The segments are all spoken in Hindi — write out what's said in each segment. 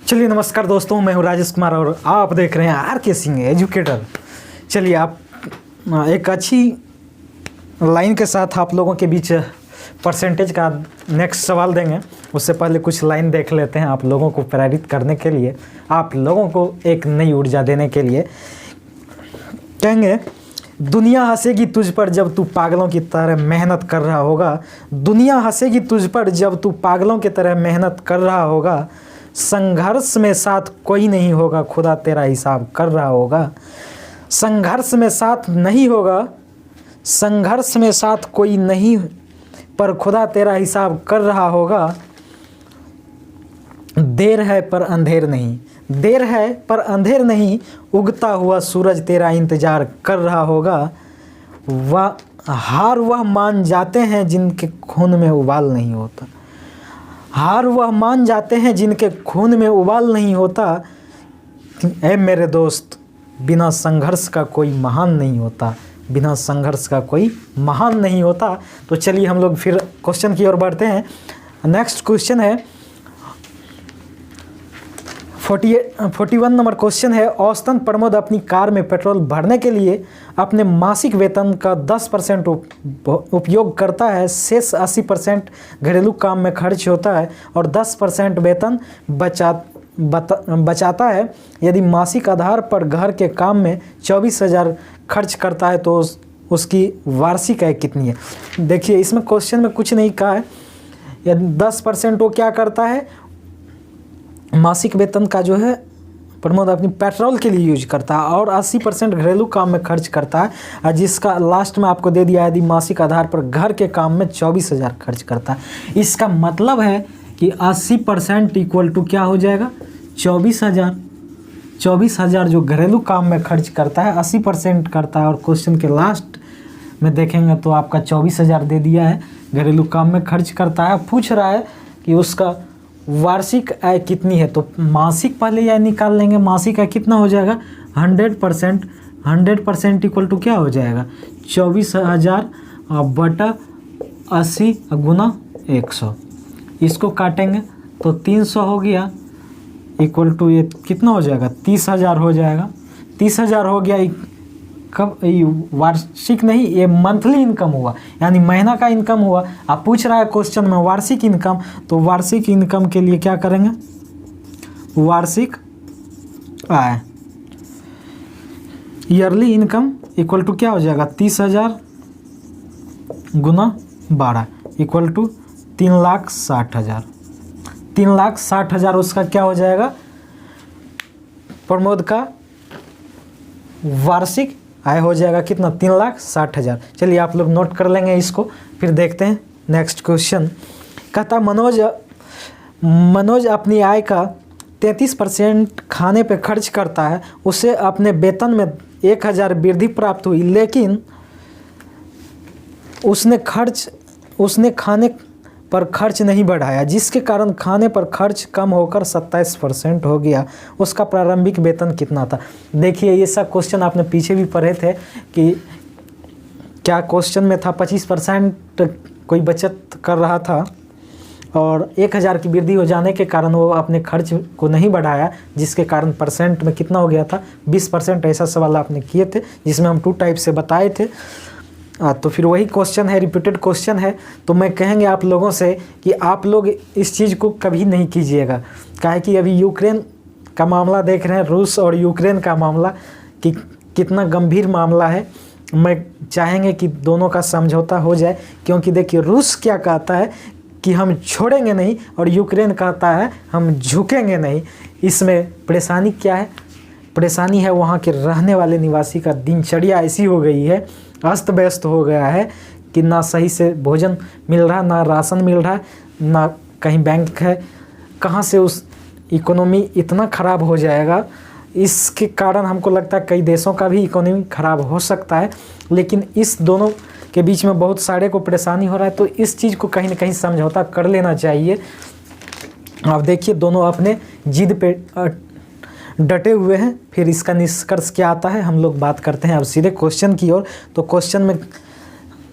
चलिए नमस्कार दोस्तों, मैं हूँ राजेश कुमार और आप देख रहे हैं आर.के. सिंह एजुकेटर। चलिए आप एक अच्छी लाइन के साथ आप लोगों के बीच परसेंटेज का नेक्स्ट सवाल देंगे। उससे पहले कुछ लाइन देख लेते हैं आप लोगों को प्रेरित करने के लिए, आप लोगों को एक नई ऊर्जा देने के लिए। कहेंगे दुनिया हंसेगी तुझ पर जब तू पागलों की तरह मेहनत कर रहा होगा। दुनिया हंसेगी तुझ पर जब तू पागलों की तरह मेहनत कर रहा होगा। संघर्ष में साथ कोई नहीं होगा, खुदा तेरा हिसाब कर रहा होगा। संघर्ष में साथ नहीं होगा, संघर्ष में साथ कोई नहीं, पर खुदा तेरा हिसाब कर रहा होगा। देर है पर अंधेर नहीं, देर है पर अंधेर नहीं, उगता हुआ सूरज तेरा इंतजार कर रहा होगा। हार वह मान जाते हैं जिनके खून में उबाल नहीं होता। हार वह मान जाते हैं जिनके खून में उबाल नहीं होता। ऐ मेरे दोस्त, बिना संघर्ष का कोई महान नहीं होता, बिना संघर्ष का कोई महान नहीं होता। तो चलिए हम लोग फिर क्वेश्चन की ओर बढ़ते हैं। नेक्स्ट क्वेश्चन है 41 नंबर क्वेश्चन है। औसतन प्रमोद अपनी कार में पेट्रोल भरने के लिए अपने मासिक वेतन का 10% उपयोग करता है। शेष 80% घरेलू काम में खर्च होता है और 10% वेतन बचाता है। यदि मासिक आधार पर घर के काम में 24,000 खर्च करता है तो उसकी वार्षिक आय कितनी है। देखिए इसमें क्वेश्चन में कुछ नहीं कहा है। यदि 10% वो क्या करता है, मासिक वेतन का जो है प्रमोद अपनी पेट्रोल के लिए यूज करता है और 80% घरेलू काम में खर्च करता है, और जिसका लास्ट में आपको दे दिया है यदि मासिक आधार पर घर के काम में 24,000 खर्च करता है। इसका मतलब है कि 80% इक्वल टू क्या हो जाएगा, 24,000। 24,000 जो घरेलू काम में खर्च करता है 80% करता है, और क्वेश्चन के लास्ट में देखेंगे तो आपका 24,000 दे दिया है, घरेलू काम में खर्च करता है। पूछ रहा है कि उसका वार्षिक आय कितनी है, तो मासिक पहले यह निकाल लेंगे। मासिक आय कितना हो जाएगा, 100%। 100% इक्वल टू क्या हो जाएगा, 24,000 बटा 80 गुना 100। इसको काटेंगे तो 300 हो गया, इक्वल टू ये कितना हो जाएगा, 30,000 हो जाएगा। 30,000 हो गया। कब, वार्षिक नहीं, ये मंथली इनकम हुआ, यानी महीना का इनकम हुआ। आप पूछ रहा है क्वेश्चन में वार्षिक इनकम, तो वार्षिक इनकम के लिए क्या करेंगे, वार्षिक आय, ईयरली इनकम इक्वल टू क्या हो जाएगा, 30,000 गुना 12 इक्वल टू 3,60,000। 3,60,000 उसका क्या हो जाएगा, प्रमोद का वार्षिक आय हो जाएगा कितना, 3,60,000। चलिए आप लोग नोट कर लेंगे इसको, फिर देखते हैं नेक्स्ट क्वेश्चन। कहता मनोज अपनी आय का 33% खाने पे खर्च करता है। उसे अपने वेतन में 1,000 वृद्धि प्राप्त हुई, लेकिन उसने खाने पर खर्च नहीं बढ़ाया, जिसके कारण खाने पर खर्च कम होकर 27% हो गया। उसका प्रारंभिक वेतन कितना था। देखिए ये सब क्वेश्चन आपने पीछे भी पढ़े थे कि क्या क्वेश्चन में था, 25% कोई बचत कर रहा था और 1,000 की वृद्धि हो जाने के कारण वो अपने खर्च को नहीं बढ़ाया, जिसके कारण परसेंट में कितना हो गया था, 20%। ऐसा सवाल आपने किए थे जिसमें हम 2 टाइप से बताए थे। तो फिर वही क्वेश्चन है, रिपीटेड क्वेश्चन है। तो मैं कहेंगे आप लोगों से कि आप लोग इस चीज़ को कभी नहीं कीजिएगा, काहे कि अभी यूक्रेन का मामला देख रहे हैं, रूस और यूक्रेन का मामला कि कितना गंभीर मामला है। मैं चाहेंगे कि दोनों का समझौता हो जाए, क्योंकि देखिए रूस क्या कहता है कि हम छोड़ेंगे नहीं, और यूक्रेन कहता है हम झुकेंगे नहीं। इसमें परेशानी क्या है, परेशानी है वहाँ के रहने वाले निवासी का दिनचर्या ऐसी हो गई है, अस्त व्यस्त हो गया है कि ना सही से भोजन मिल रहा, ना राशन मिल रहा, ना कहीं बैंक है। कहाँ से उस इकोनॉमी इतना ख़राब हो जाएगा, इसके कारण हमको लगता है कई देशों का भी इकोनॉमी ख़राब हो सकता है। लेकिन इस दोनों के बीच में बहुत सारे को परेशानी हो रहा है, तो इस चीज़ को कहीं ना कहीं समझौता कर लेना चाहिए। आप देखिए दोनों अपने जिद पे डटे हुए हैं। फिर इसका निष्कर्ष क्या आता है हम लोग बात करते हैं अब सीधे क्वेश्चन की ओर। तो क्वेश्चन में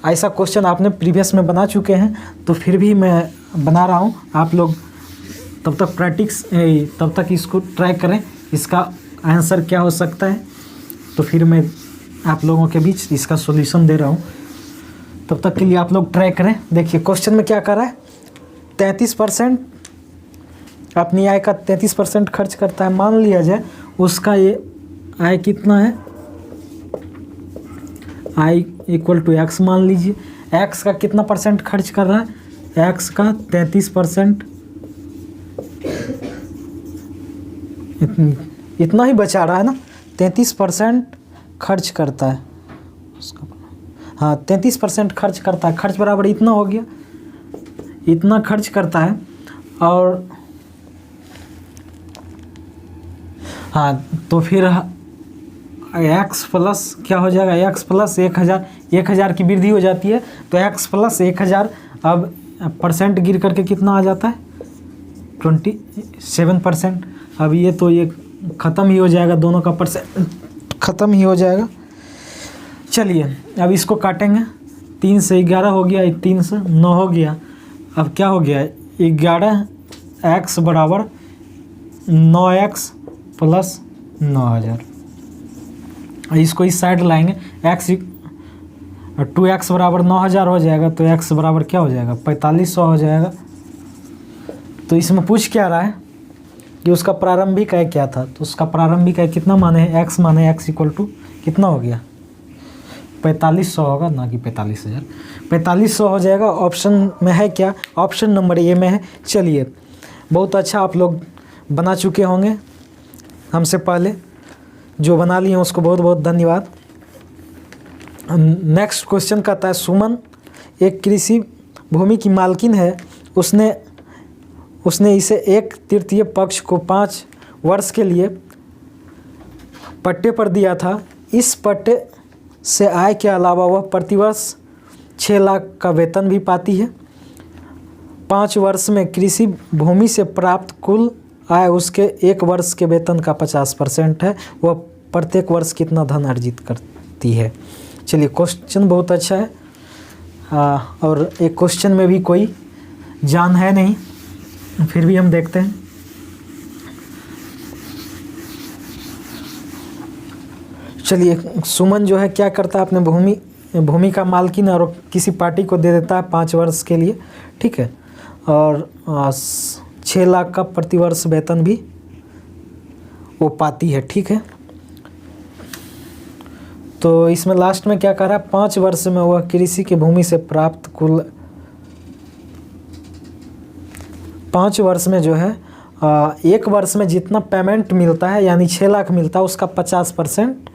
ऐसा क्वेश्चन आपने प्रीवियस में बना चुके हैं, तो फिर भी मैं बना रहा हूँ, आप लोग तब तक तब तक इसको ट्राई करें, इसका आंसर क्या हो सकता है। तो फिर मैं आप लोगों के बीच इसका सॉल्यूशन दे रहा हूँ, तब तक के लिए आप लोग ट्राई करें। देखिए क्वेश्चन में क्या कर रहा है, 33% अपनी आय का 33% खर्च करता है। मान लिया जाए उसका ये आय कितना है, आई इक्वल टू एक्स मान लीजिए। एक्स का कितना परसेंट खर्च कर रहा है, एक्स का 33%, इतना ही बचा रहा है ना, 33% खर्च करता है उसका। हाँ 33% खर्च करता है, खर्च बराबर इतना हो गया, इतना खर्च करता है। और हाँ तो फिर एक्स प्लस क्या हो जाएगा, एक्स प्लस 1000 की वृद्धि हो जाती है, तो एक्स प्लस 1000 अब परसेंट गिर करके कितना आ जाता है, 27%। अब ये तो ये ख़त्म ही हो जाएगा, दोनों का परसेंट ख़त्म ही हो जाएगा। चलिए अब इसको काटेंगे, 3 से 11 हो गया, 3 से 9 हो गया। अब क्या हो गया, 11x बराबर 9x प्लस 9000। इसको इस साइड लाएंगे, x 2x बराबर 9000 हो जाएगा, तो x बराबर क्या हो जाएगा, 4500 हो जाएगा। तो इसमें पूछ क्या रहा है कि उसका प्रारंभिक आय क्या था, तो उसका प्रारंभिक आय कितना माने हैं, x माने, x इक्वल टू कितना हो गया, 4500 होगा ना कि 45,000, 4500 हो जाएगा। ऑप्शन में है क्या, ऑप्शन नंबर ए में है। चलिए बहुत अच्छा, आप लोग बना चुके होंगे हमसे पहले, जो बना लिए हैं उसको बहुत बहुत धन्यवाद। नेक्स्ट क्वेश्चन कहता है, सुमन एक कृषि भूमि की मालकिन है, उसने इसे 1/3 पक्ष को 5 वर्ष के लिए पट्टे पर दिया था। इस पट्टे से आय के अलावा वह प्रतिवर्ष 6 लाख का वेतन भी पाती है। 5 वर्ष में कृषि भूमि से प्राप्त कुल आय उसके 1 वर्ष के वेतन का 50% है। वह प्रत्येक वर्ष कितना धन अर्जित करती है। चलिए क्वेश्चन बहुत अच्छा है, और एक क्वेश्चन में भी कोई जान है नहीं, फिर भी हम देखते हैं। चलिए सुमन जो है क्या करता है, अपने भूमि का मालकिन और किसी पार्टी को दे देता है 5 वर्ष के लिए, ठीक है, और 6 लाख का प्रतिवर्ष वेतन भी वो पाती है, ठीक है। तो इसमें लास्ट में क्या कह रहा है, 5 वर्ष में वह कृषि की भूमि से प्राप्त कुल 5 वर्ष में जो है 1 वर्ष में जितना पेमेंट मिलता है, यानी 6 लाख मिलता है, उसका 50%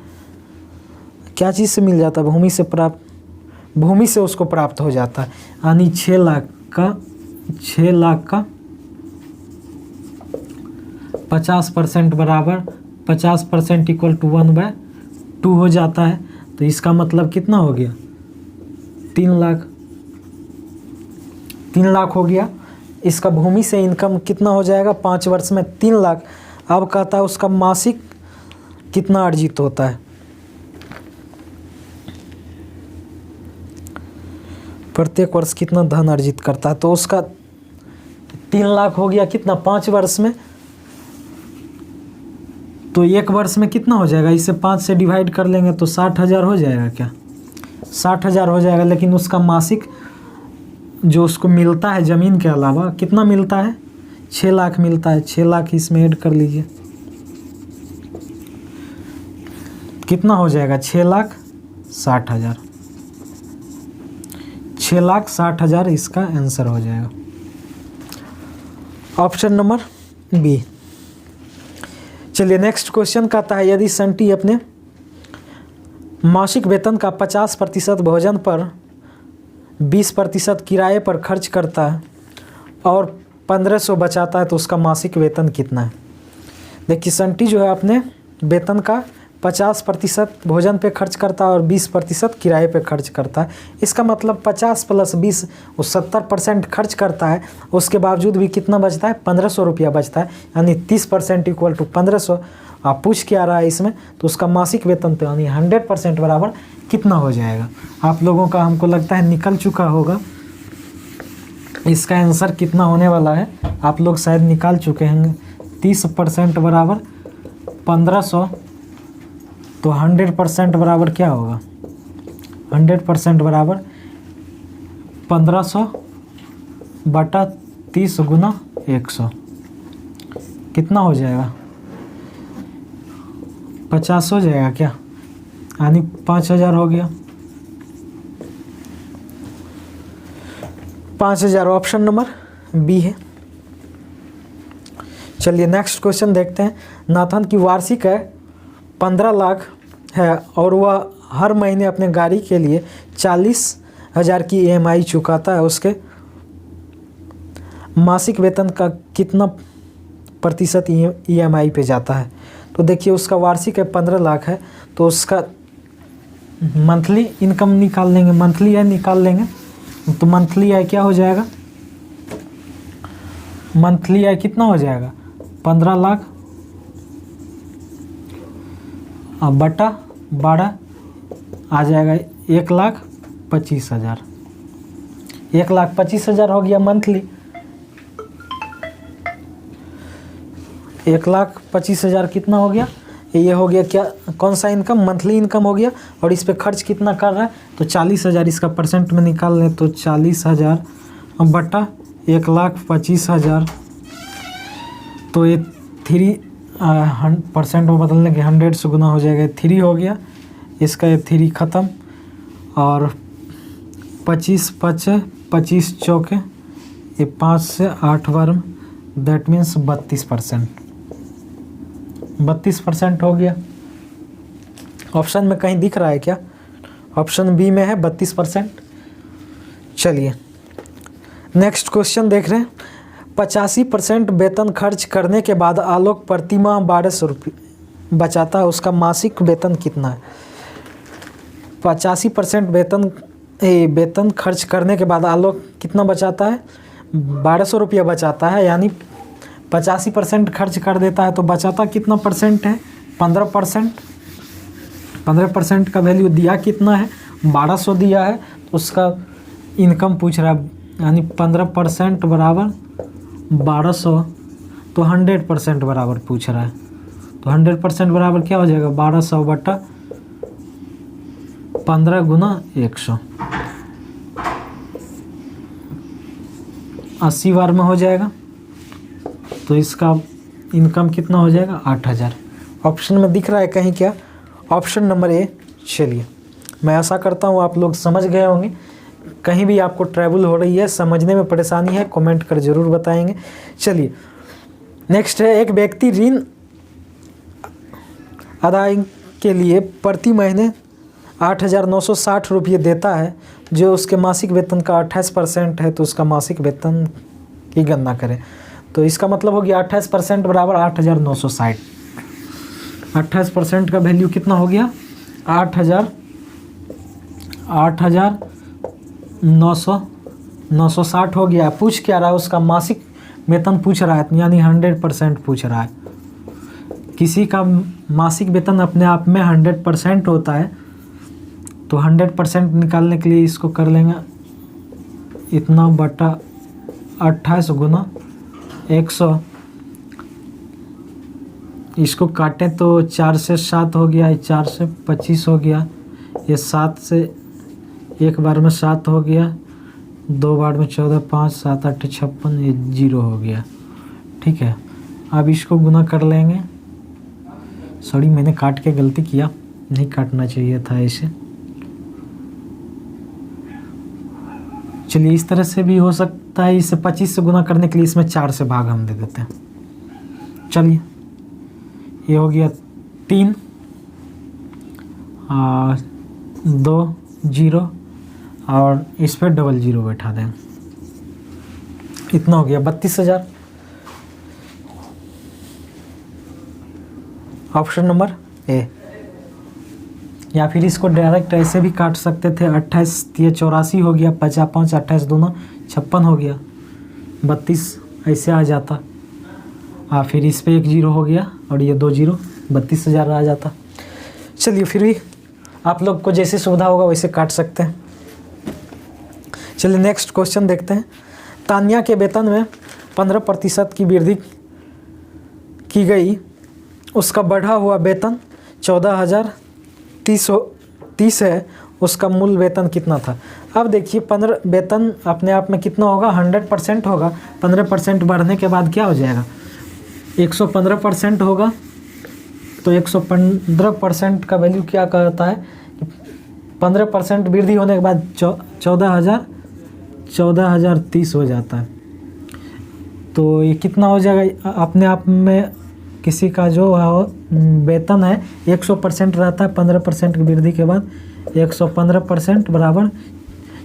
क्या चीज़ से मिल जाता है, भूमि से उसको प्राप्त हो जाता है। यानी 6 लाख का 50% बराबर 50% इक्वल टू 1/2 हो जाता है। तो इसका मतलब कितना हो गया, 3 लाख हो गया। इसका भूमि से इनकम कितना हो जाएगा, 5 वर्ष में 3 लाख। अब कहता है उसका मासिक कितना अर्जित होता है, प्रत्येक वर्ष कितना धन अर्जित करता है। तो उसका 3 लाख हो गया कितना, 5 वर्ष में, तो 1 वर्ष में कितना हो जाएगा, इसे 5 से डिवाइड कर लेंगे तो 60,000 हो जाएगा क्या, 60,000 हो जाएगा। लेकिन उसका मासिक जो उसको मिलता है ज़मीन के अलावा कितना मिलता है, 6 लाख मिलता है। 6 लाख इसमें ऐड कर लीजिए, कितना हो जाएगा, 6,60,000, 6,60,000 इसका आंसर हो जाएगा। Option number B. चलिए नेक्स्ट क्वेश्चन कहता है, यदि संटी अपने मासिक वेतन का 50% भोजन पर, 20% किराए पर खर्च करता है और 1500 बचाता है, तो उसका मासिक वेतन कितना है। देखिए संटी जो है अपने वेतन का 50% भोजन पे खर्च करता है और 20% किराए पे खर्च करता है। इसका मतलब 50 + 20 वो 70% खर्च करता है, उसके बावजूद भी कितना बचता है, 1500 रुपया बचता है। यानी 30% इक्वल टू 1500। आप पूछ के आ रहा है इसमें, तो उसका मासिक वेतन तो यानी 100% बराबर कितना हो जाएगा। आप लोगों का हमको लगता है निकल चुका होगा, इसका आंसर कितना होने वाला है आप लोग शायद निकाल चुके हैं। 30% बराबर 1500, तो 100% बराबर क्या होगा? 100% बराबर 1500 बटा 30 गुना 100 कितना हो जाएगा? 50 हो जाएगा क्या? यानी 5000 हो गया। 5000 ऑप्शन नंबर बी है। चलिए नेक्स्ट क्वेश्चन देखते हैं। नाथन की वार्षिक आय 15 लाख है और वह हर महीने अपने गाड़ी के लिए 40,000 की EMI चुकाता है। उसके मासिक वेतन का कितना प्रतिशत EMI पे जाता है? तो देखिए उसका वार्षिक है 15 लाख है, तो उसका मंथली इनकम निकाल लेंगे, मंथली आय निकाल लेंगे। तो मंथली आय क्या हो जाएगा? मंथली आय कितना हो जाएगा? 15 लाख बटा 12 आ जाएगा 1,25,000। 1,25,000 हो गया मंथली। 1,25,000 कितना हो गया? ये हो गया क्या, कौन सा इनकम? मंथली इनकम हो गया। और इस पे खर्च कितना कर रहा है? तो 40,000 इसका परसेंट में निकाल लें तो 40,000 बटा 1,25,000, तो ये 3% में बदलने के 100 से गुना हो जाएगा। 3 हो गया इसका, ये 3 ख़त्म। और 25 पचे 25 चौके, ये 5 से 8 वर्म, दैट मीन्स 32%। 32% हो गया। ऑप्शन में कहीं दिख रहा है क्या? ऑप्शन बी में है 32%। चलिए नेक्स्ट क्वेश्चन देख रहे हैं। 85% वेतन खर्च करने के बाद आलोक प्रति माह 1200 रुपये बचाता है। उसका मासिक वेतन कितना है? 85% वेतन खर्च करने के बाद आलोक कितना बचाता है? 1200 रुपया बचाता है। यानी 85% खर्च कर देता है तो बचाता कितना परसेंट है? 15%। 15% का वैल्यू दिया कितना है? 1200 दिया है, तो उसका इनकम पूछ रहा है। यानी 15% बराबर 1200, तो 100% बराबर पूछ रहा है। तो 100% बराबर क्या हो जाएगा? 1200 बटा 15 गुना 100, 80 बार में हो जाएगा। तो इसका इनकम कितना हो जाएगा? 8,000। ऑप्शन में दिख रहा है कहीं क्या? Option number A. चलिए मैं आशा करता हूँ आप लोग समझ गए होंगे। कहीं भी आपको ट्रैवल हो रही है, समझने में परेशानी है, कमेंट कर ज़रूर बताएंगे। चलिए नेक्स्ट है। एक व्यक्ति ऋण अदायगी के लिए प्रति महीने 8,960 रुपये देता है, जो उसके मासिक वेतन का 28% है। तो उसका मासिक वेतन की गणना करें। तो इसका मतलब हो गया 28% बराबर 8,960। 28% का वैल्यू कितना हो गया? 8,960 हो गया। पूछ क्या रहा है? उसका मासिक वेतन पूछ रहा है, यानी 100% पूछ रहा है। किसी का मासिक वेतन अपने आप में 100% होता है, तो 100% निकालने के लिए इसको कर लेंगे इतना बटा 28 गुना 100। इसको काटें तो 4 से 7 हो गया, 4 से 25 हो गया, ये 7 से एक बार में 7 हो गया, 2 बार में 14, 5 7 8 56, ये 0 हो गया। ठीक है, अब इसको गुना कर लेंगे। सॉरी मैंने काट के गलती किया, नहीं काटना चाहिए था इसे। चलिए इस तरह से भी हो सकता है। इसे 25 से गुना करने के लिए इसमें 4 से भाग हम दे देते हैं। चलिए ये हो गया 3 और 2 0 और इस पर डबल 0 बैठा दें। इतना हो गया 32,000। Option number A. या फिर इसको डायरेक्ट ऐसे भी काट सकते थे। 28 ये 84 हो गया, 50 5 28 दोनों 56 हो गया, 32 ऐसे आ जाता। फिर इस पे 1 0 हो गया और ये 2 0, 32,000 आ जाता। चलिए फिर भी आप लोग को जैसे सुविधा होगा वैसे काट सकते हैं। चलिए नेक्स्ट क्वेश्चन देखते हैं। तान्या के वेतन में 15% की वृद्धि की गई, उसका बढ़ा हुआ वेतन 14,030 है, उसका मूल वेतन कितना था। अब देखिए 15 वेतन अपने आप में कितना होगा, 100% होगा। 15% बढ़ने के बाद क्या हो जाएगा, 115% होगा। तो 115% का वैल्यू क्या कहता है, 15% वृद्धि होने के बाद 14,030 हो जाता है। तो ये कितना हो जाएगा, अपने आप में किसी का जो वेतन है 100% रहता है, 15% की वृद्धि के बाद 115% बराबर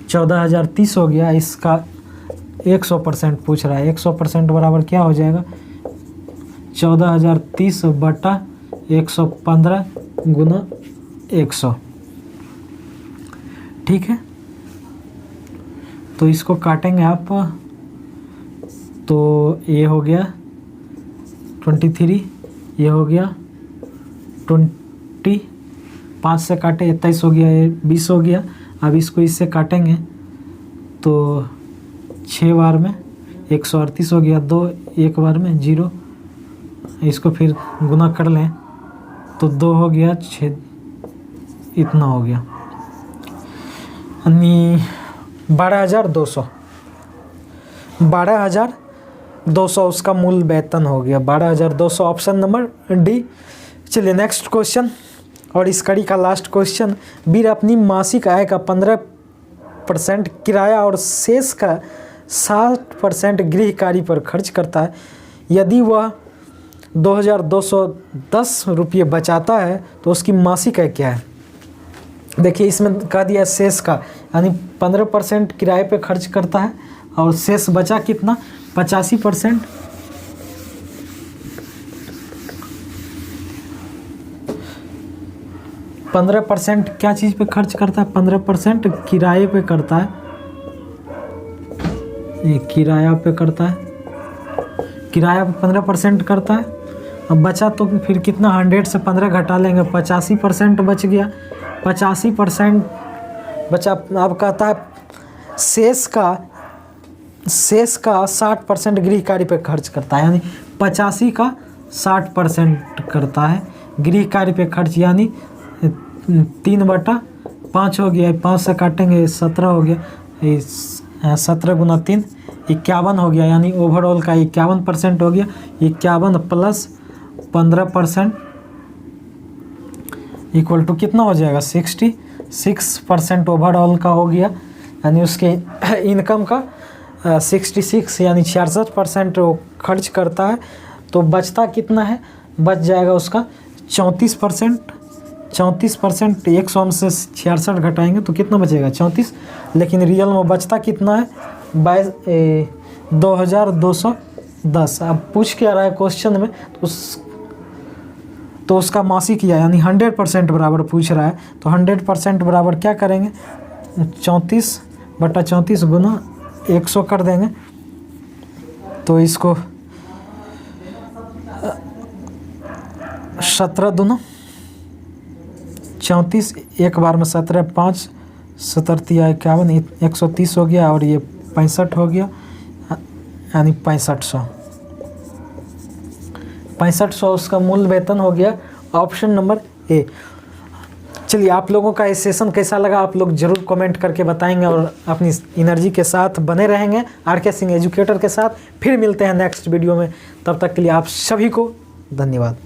14,030 हो गया। इसका 100% पूछ रहा है, 100% बराबर क्या हो जाएगा, 14,030 बटा 115 गुना 100। ठीक है, तो इसको काटेंगे आप, तो ये हो गया 23, ये हो गया 20, 5 से काटे 27 हो गया, ये 20 हो गया। अब इसको इससे काटेंगे तो 6 बार में 138 हो गया, 2 एक बार में 0, इसको फिर गुना कर लें तो 2 हो गया, 6 इतना हो गया, यानी 12,200 उसका मूल वेतन हो गया, 12,200। Option number D. चलिए नेक्स्ट क्वेश्चन और इस कड़ी का लास्ट क्वेश्चन। वीर अपनी मासिक आय का 15% किराया और शेष का 60% गृह कार्य पर खर्च करता है। यदि वह 2,210 रुपये बचाता है तो उसकी मासिक आय क्या है। देखिए इसमें कह दिया शेष का, यानी 15% किराए पे खर्च करता है और शेष बचा कितना, 85%। 15% क्या चीज़ पे खर्च करता है, 15% किराए पे करता है, ये किराया पे करता है, किराया पे 15% करता है। अब बचा तो फिर कितना, 100 से 15 घटा लेंगे, 85% बच गया। 85% बचा। अब कहता है शेष का 60% गृह कार्य पे खर्च करता है, यानी 85 का 60% करता है गृह कार्य पे खर्च, यानी 3/5 हो गया। 5 से काटेंगे 17 हो गया, 17 गुना 3 51 हो गया, यानी ओवरऑल का 51% हो गया। 51 प्लस 15% इक्वल टू कितना हो जाएगा, 66% ओवरऑल का हो गया, यानी उसके इनकम का 66 यानी 66% वो खर्च करता है। तो बचता कितना है, बच जाएगा उसका 34%। 34% 100 में से 66 घटाएंगे तो कितना बचेगा, 34। लेकिन रियल में बचता कितना है, 2,210। अब पूछ क्या रहा है क्वेश्चन में, तो उसका मासिक या यानी 100% बराबर पूछ रहा है। तो 100% बराबर क्या करेंगे, 34/34 गुना 100 कर देंगे। तो इसको 17 दूना 34, एक बार में 17, 5 17 या 51, 130 हो गया, और ये 65 हो गया, यानी 6500 उसका मूल वेतन हो गया। Option number A. चलिए आप लोगों का ये सेशन कैसा लगा आप लोग ज़रूर कमेंट करके बताएंगे, और अपनी एनर्जी के साथ बने रहेंगे आर.के. सिंह एजुकेटर के साथ। फिर मिलते हैं नेक्स्ट वीडियो में, तब तक के लिए आप सभी को धन्यवाद।